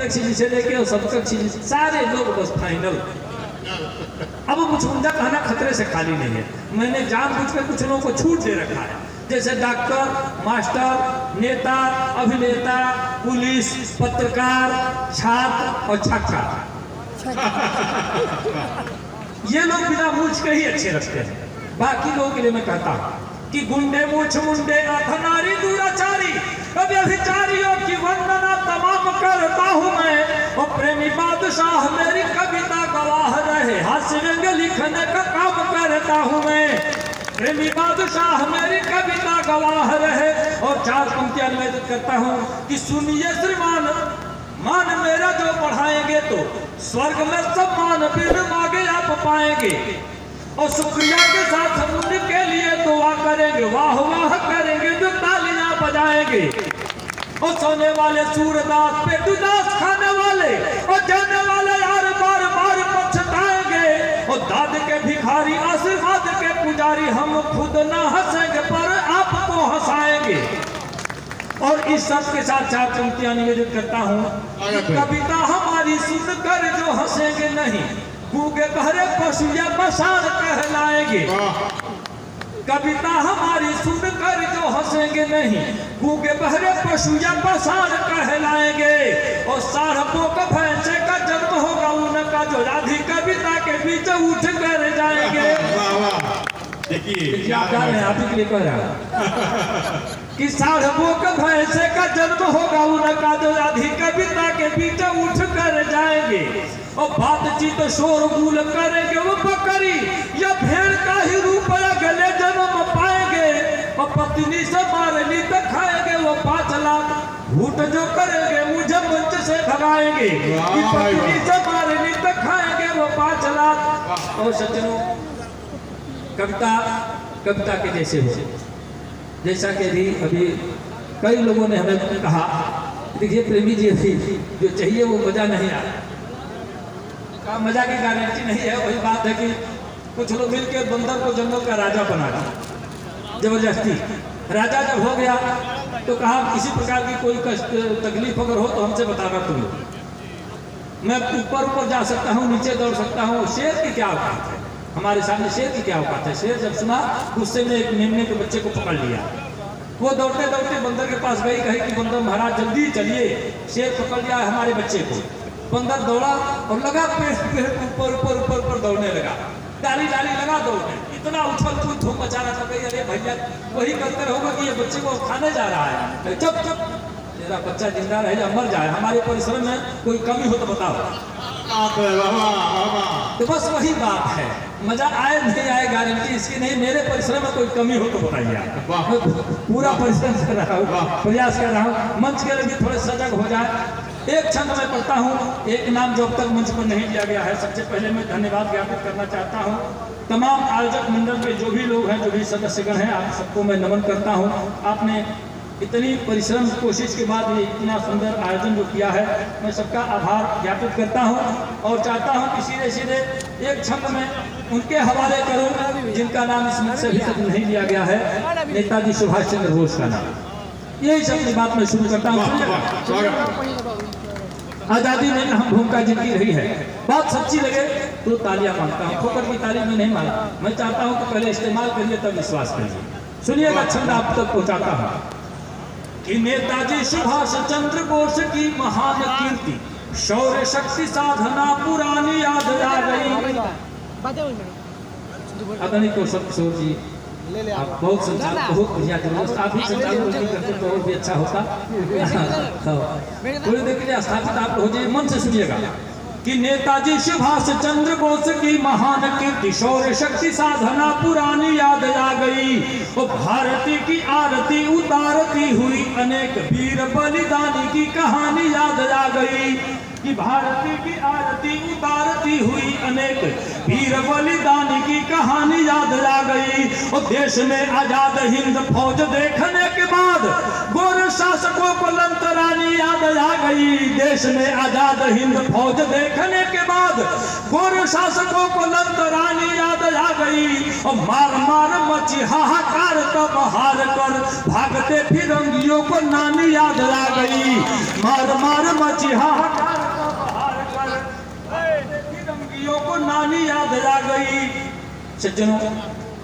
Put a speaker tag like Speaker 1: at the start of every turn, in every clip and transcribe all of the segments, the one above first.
Speaker 1: प्रत्यक्ष से लेके और समकक्ष सारे लोग बस फाइनल। अब मुझे कहना खतरे से खाली नहीं है। मैंने जानबूझकर कुछ लोगों को छूट दे रखा है, जैसे डॉक्टर, मास्टर, नेता, अभिनेता, पुलिस, पत्रकार, छात्र और छक्का। ये लोग बिना मूछ के ही अच्छे लगते हैं। बाकी लोगों के लिए मैं कहता हूँ कि गुंडे मूछ मुंडे नारी दुराचारी व्यभिचारियों की वंदना तमाम करता हूँ मैं। और प्रेमी बादशाह मेरी कविता गवाह रहे, हास्य व्यंग लिखने का काम करता हूँ मैं। प्रेमी बादशाह मेरी कविता गवाह रहे। और 4 पंक्तियां निवेदित करता हूँ कि सुनिए श्रीमान, मान मेरा जो बढ़ाएंगे तो स्वर्ग में सम्मान बिन मांगे आप पाएंगे। और शुक्रिया के साथ उनके लिए दुआ करेंगे, वाह वाह करेंगे जो तालियां बजाएंगे। और सोने वाले सूरदास पे दुदास खाने वाले और जाने वाले यार बार बार पछताएंगे। और दाद के भिखारी आशीर्वाद के पुजारी हम खुद ना हंसेंगे पर आपको हंसाएंगे। और इस सब के साथ 4 पंक्तियां निवेदित करता हूँ। कविता हमारी सुनकर जो हंसेंगे नहीं, गूंगे बहरे पशु या बसार कहलाएंगे। कविता हमारी सुनकर जो हंसेंगे नहीं, गूंगे बहरे पशु या बसार कहलाएंगे। और सारपों का भैंसे का जन्म होगा उनका जो राधी कविता के बीच उठ कर जाएंगे। देखिए आप ही के लिए कह रहा हूँ कि सारपों का भैंसे का जन्म होगा उनका जो राधी कविता के बीच उठ कर जाएंगे। और बातचीत शोरगुल करेंगे वो बकरी या भेड़ का ही रूप अगले जन्म पाएंगे। और पत्नी से मारनी तो खाएंगे वो 5 लाख, झूठ जो करेंगे मुझे मंच से भगाएंगे। पत्नी से मारनी तो खाएंगे वो 5 लाख। और सज्जनों, कविता के जैसे हो, जैसा कि अभी कई लोगों ने हमें कहा, देखिए प्रेमी जी अभी जो चाहिए वो मजा नहीं आ रहा, मजा की गारंटी नहीं है। वही बात है कि कुछ लोग मिलकर बंदर को जंगल का राजा बना दिया जबरदस्ती। राजा जब हो गया तो कहा किसी प्रकार की कोई तकलीफ अगर हो तो हमसे बताना तुम। मैं ऊपर जा सकता हूँ, नीचे दौड़ सकता हूँ। शेर की क्या औकात है, हमारे सामने शेर की क्या औकात है। शेर जब सुना गुस्से में एक मेमने के बच्चे को पकड़ लिया। वो दौड़ते दौड़ते बंदर के पास गई, कही कि बंदर महाराज जल्दी चलिए, शेर पकड़ लिया हमारे बच्चे को। बंदर दौड़ा और लगा पेड़ ऊपर दौड़ने लगा, डाली लगा दौड़ने। इतना उछल कूद धूम मचा रहा था। अरे भैया वही करते रहोगे कि ये बच्चे को खाने जा रहा है। चुप तेरा बच्चा जिंदा रहे या मर जाए, हमारे परिश्रम में कोई कमी हो तो बताओ। तो बस वही बात है, मजा आए नहीं आए गारंटी इसकी नहीं। मेरे परिश्रम में कोई कमी हो तो बताइए। पूरा परिश्रम कर रहा हूँ, प्रयास कर रहा हूँ मंच के लिए भी थोड़े सजग हो जाए। एक छंद में पढ़ता हूँ, एक नाम जो अब तक मंच पर नहीं लिया गया है। सबसे पहले मैं धन्यवाद ज्ञापित करना चाहता हूँ तमाम आयोजक मंडल के जो भी लोग हैं, जो भी सदस्यगण हैं, आप सबको मैं नमन करता हूँ। आपने इतनी परिश्रम कोशिश के बाद ये इतना सुंदर आयोजन जो किया है, मैं सबका आभार ज्ञापित करता हूँ। और चाहता हूँ कि सीधे सीधे एक छंद में उनके हवाले करूँ जिनका नाम इस मंच से अभी तक नहीं लिया गया है, नेताजी सुभाष चंद्र बोस का नाम। यही सब बात मैं शुरू करता हूँ। आजादी में अहम भूमिका जिनकी रही है, बात सच्ची लगे तो तालियां मांगता हूँ, ठोकर की ताली में नहीं मांगता। मैं चाहता हूँ कि पहले इस्तेमाल करिए तब विश्वास करिए। सुनिएगा छंद आप तक पहुँचाता हूँ कि नेताजी सुभाष चंद्र बोस की महान कीर्ति, शौर्य शक्ति साधना पुरानी याद आ गई। अगनी कौशल किशोर जी आप बहुत संचालन, बहुत बढ़िया जबरदस्त। आप ही संचालन करते तो और भी अच्छा होता। थोड़ी देर के लिए स्थापित आप हो जाइए, मन से सुनिएगा कि नेताजी सुभाष चंद्र बोस की महान कीर्ति, शौर्य शक्ति साधना पुरानी याद आ गई। वो भारती की आरती उतारती हुई अनेक वीर बलिदानी की कहानी याद आ गई। कि भारती की आरती उतारती हुई अनेक वीर बलिदानी की कहानी याद आ गई। और देश में आजाद हिंद फौज देखने के बाद गोरे शासकों को लंतरानी याद आ गई। देश में आजाद हिंद फौज देखने के बाद गोरे शासकों को लंतरानी याद आ गई। और मार मार मची हाहाकार तब हार कर भागते फिरंगियों को नानी याद आ गई। मार मार मची हाहाकार गई। सज्जनों,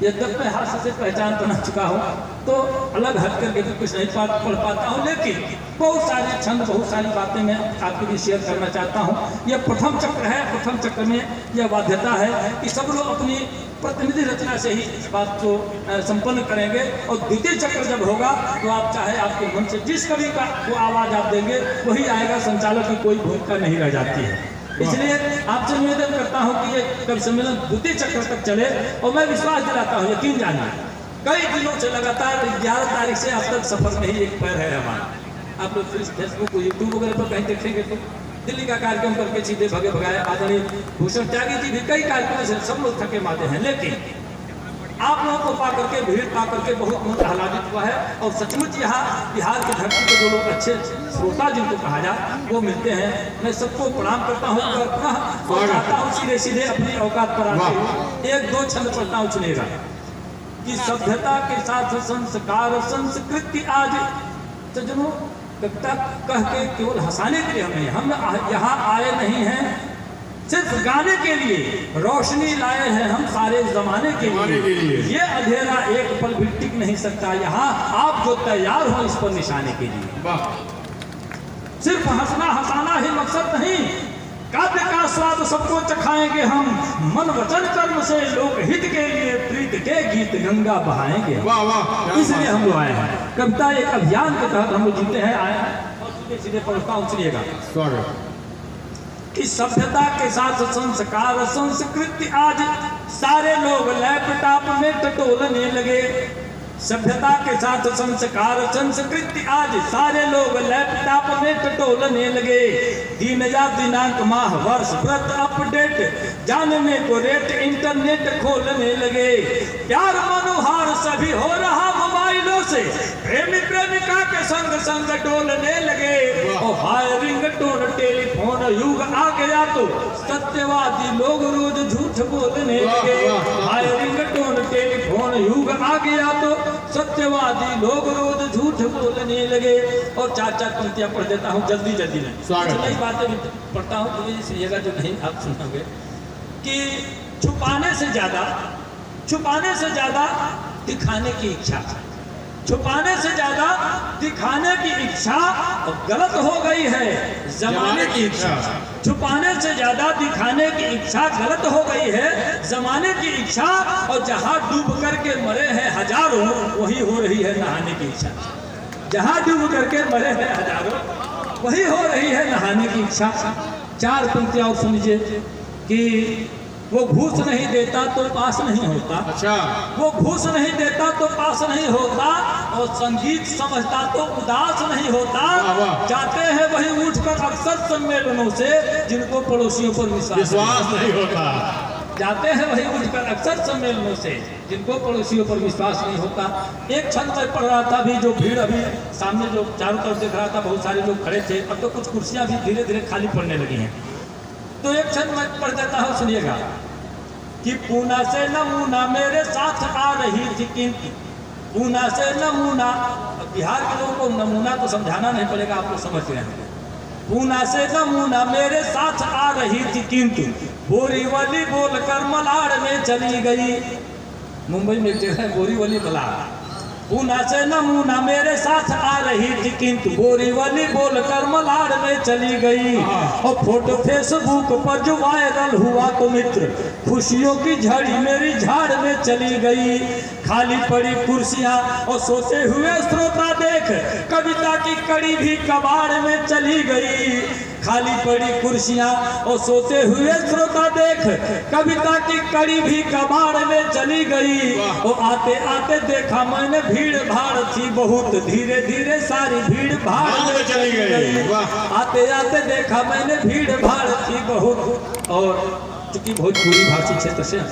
Speaker 1: यद्यपि मैं हास्य से पहचान बना चुका हूँ तो अलग हट करके भी कुछ नहीं पढ़ पाता हूँ, लेकिन बहुत सारे छंद, बहुत सारी बातें मैं आपके लिए शेयर करना चाहता हूँ। यह प्रथम चक्र है। प्रथम चक्र में यह बाध्यता है कि सब लोग अपनी प्रतिनिधि रचना से ही इस बात को संपन्न करेंगे, और द्वितीय चक्र जब होगा तो आप चाहे आपके मन से जिस कवि का वो आवाज़ आप देंगे वही आएगा, संचालक की कोई भूमिका नहीं रह जाती है। इसलिए आपसे निवेदन करता हूं कि ये कवि सम्मेलन द्वितीय चक्र तक चले, और मैं विश्वास दिलाता हूं, यकीन जानिए, कई दिनों से लगातार 11 तारीख से अब तक सफर में ही एक पैर है हमारा। आप लोग फेसबुक, यूट्यूब वगैरह पर कहीं देखेंगे तो दिल्ली का कार्यक्रम करके सीधे भगे भगाए आदरणीय भूषण त्यागी जी भी कई कार्यक्रम से सब लोग थके माते हैं, लेकिन आप लोगों को पा करके, भीड़ पा करके बहुत मन आह्लादित हुआ है। और सचमुच यहाँ बिहार की धरती पर जो लोग अच्छे श्रोता जिनको कहा जाए वो मिलते हैं। मैं सबको प्रणाम करता हूँ और चाहता हूँ सीधे सीधे अपनी औकात पर आके एक दो छंद पढ़ता हूँ, सुनेगा कि सभ्यता के साथ संस्कार संस्कृति आज। सज्जनों, कविता कह के केवल हंसाने के लिए हम यहाँ आए नहीं हैं सिर्फ गाने के लिए, रोशनी लाए हैं हम सारे जमाने के लिए। ये अंधेरा एक पल भी टिक नहीं सकता यहाँ, आप जो तैयार हो इस पर निशाने के लिए। सिर्फ हंसना हंसाना ही मकसद नहीं, काव्य का स्वाद सबको चखाएंगे हम, मन वचन कर्म से लोक हित के लिए प्रीत के गीत गंगा बहाएंगे। इसलिए हम लोग आए हैं। कविता एक अभियान के तहत हम लोग जीते हैं, आए हैं, और सीधे सीधे पढ़ता हूँ, सुनिएगा। इस सभ्यता के साथ संस्कार संस्कृति आज सारे लोग लैपटॉप में टटोलने लगे। सभ्यता के साथ संस्कार संस्कृति आज सारे लोग लैपटॉप में टटोलने लगे। दिन या दिनांक माह वर्ष व्रत अपडेट जानने को रेट इंटरनेट खोलने लगे। प्यार मनोहार सभी हो रहा मोबाइलों से, प्रेमी प्रेमिका के संग संग डोलने लगे। और हाय रिंगटोन टेलीफोन युग आ गया तो सत्यवादी लोग रोज झूठ बोलने लगे। हाय रिंगटोन टेलीफोन युग आ गया तो सत्यवादी लोग रोज झूठ बोलने लगे। और चार चार पंक्तियां पढ़ देता हूँ जल्दी जल्दी में, नई बातें भी पढ़ता हूँ तो ये सुनिएगा जो नहीं आप सुनोगे। कि छुपाने से ज्यादा दिखाने की इच्छा, छुपाने से ज्यादा दिखाने की इच्छा गलत हो गई है जमाने की इच्छा। छुपाने से ज्यादा दिखाने की इच्छा गलत हो गई है जमाने की इच्छा। और जहां डूब करके मरे हैं हजारों वही हो रही है नहाने की इच्छा। जहां डूब करके मरे हैं हजारों वही हो रही है नहाने की इच्छा। चार पंक्तियां और सुन लीजिए कि वो घूस नहीं देता तो पास नहीं होता। अच्छा। वो घूस नहीं देता तो पास नहीं होता, और संगीत समझता तो उदास नहीं होता। जाते हैं वही उठकर अक्सर सम्मेलनों से जिनको पड़ोसियों पर विश्वास नहीं होता। जाते हैं वही उठकर अक्सर सम्मेलनों से जिनको पड़ोसियों पर विश्वास नहीं होता। एक छंद में पढ़ रहा था, भी जो भीड़ अभी सामने जो चारों तरफ देख रहा था, बहुत सारे लोग खड़े थे, अब तो कुछ कुर्सियां भी धीरे धीरे खाली पड़ने लगी हैं। तो एक छंद में पढ़ देता हूँ, सुनिएगा कि पूना से नमूना मेरे साथ आ रही थी, किंतु पूना से नमूना, बिहार के लोगों को नमूना तो समझाना नहीं पड़ेगा, आप लोग समझ रहे हैं। पूना से नमूना मेरे साथ आ रही थी, किंतु बोरीवली बोलकर मलाड़ में चली गई। मुंबई में एक जगह है बोरीवली मलाड़। पूना से नमूना मेरे साथ आ रही थी, किंतु बोरीवली बोलकर मलाड़ में चली गई। और फोटो फेसबुक पर जो वायरल हुआ तो मित्र खुशियों की झड़ी मेरी झाड़ में चली गई। खाली पड़ी कुर्सियां और सोते हुए श्रोता देख कविता की कड़ी भी कबाड़ में चली गई। खाली पड़ी कुर्सियां और सोते हुए श्रोता देख कविता की कड़ी भी कबाड़ में चली गई। और आते आते देखा मैंने भीड़ भाड़ थी बहुत, धीरे धीरे सारी भीड़ भाड़ में चली गई। आते आते देखा मैंने भीड़ भाड़ थी बहुत। और चूंकि भोजपुरी भाषी क्षेत्र से है